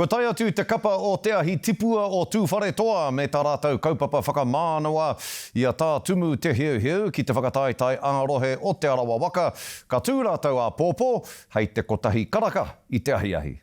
Ko tai atu te kapa o te Ahi Tipua o Tūwharetoa me tā rātou kaupapa whakamānoa ia tā Tumu te Heuheu ki te whakataetai ārohe o te Arawa waka. Ka tū rātou a pōpō hei te kotahi karaka i te ahi ahi.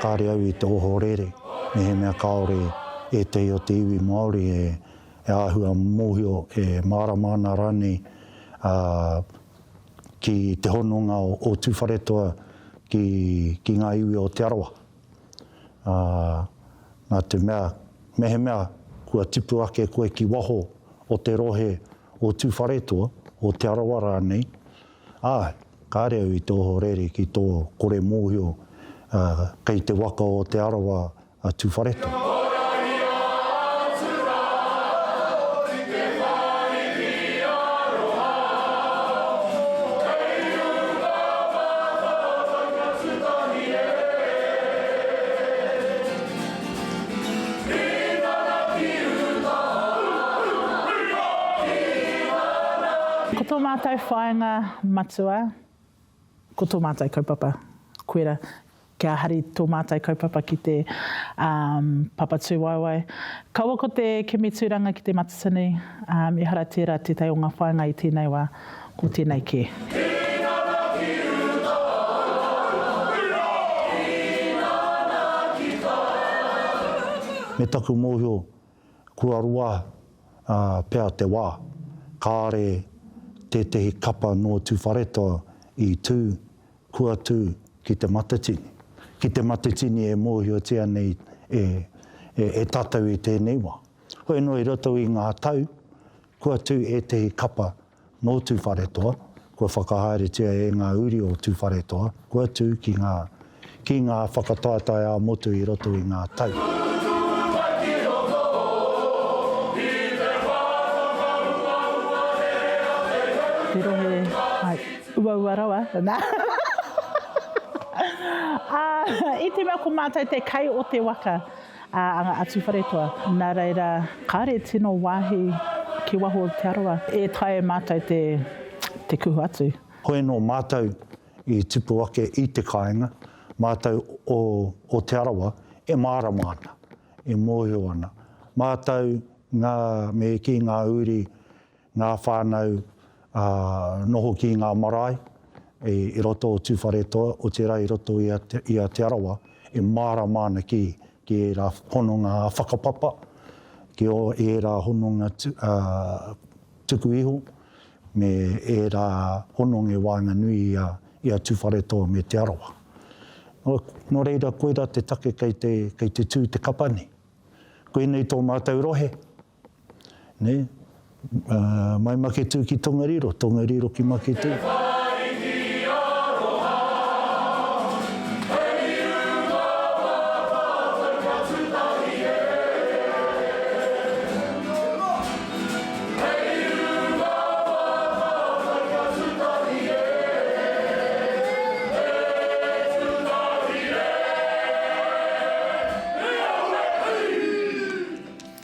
Kāre au I te ohorere, me he mea kaore e te o te iwi Māori e āhua mōhio e māramana rani ki te hononga o Tūwharetoa ki ngā iwi o te Arawa. Nā te mea, me he mea kua tipu ake koe ki waho o te rohe o Tūwharetoa o te Arawa rānei. Kāre au I te ohorere ki tō kore mōhio kei te waka o te Arawa a Tūwharetoa. Ko tō mātou whaenga matua, ko tō mātou kaupapa, koera. Kia hari tō mātai kaupapa ki te papa tūwaiwai. Kaua ko te kemituranga ki te matatini, I hara tērā te tai o ngā whaenga I tēnei wā, ko tēnei ke. Me taku mōhio, kua rua pēr te wā, kāre tētehi kapa no Tūwharetoa I tū, kua tū ki te matatini. Ki te matatini e mōhio tia nei e tatau I tēnei wā. Hoi no I roto I ngā tau, kua tū e te kapa no Tūwharetoa, kua whakahaere tia e ngā uri o Tūwharetoa, kua tū ki ngā whakataetai a motu I roto I ngā tau. Te rohe, ua rawa, nā. I te mea ko mātai te kai o te waka a Tūwharetoa. Nā reira, kāre tino wāhi ki waho o te Arawa. E tae mātai te kuhu atu. Hoi no mātou I tipu ake I te kāinga, mātou o te Arawa e māramana, e mōhio ana. Mātou me ki ngā uri, ngā whānau, noho ki ngā marae, I roto o Tūwharetoa, o te rai roto I a te Arawa, e māramana ki e rā hononga whakapapa, ki e rā hononga tuku iho, me e rā hononga e wāinga nui I a Tūwharetoa me te Arawa. No reira, koera te take kei te tū te kapani. Koenei tō mātou rohe. Ne? Mai make tū ki Tongariro, Tongariro ki make tū.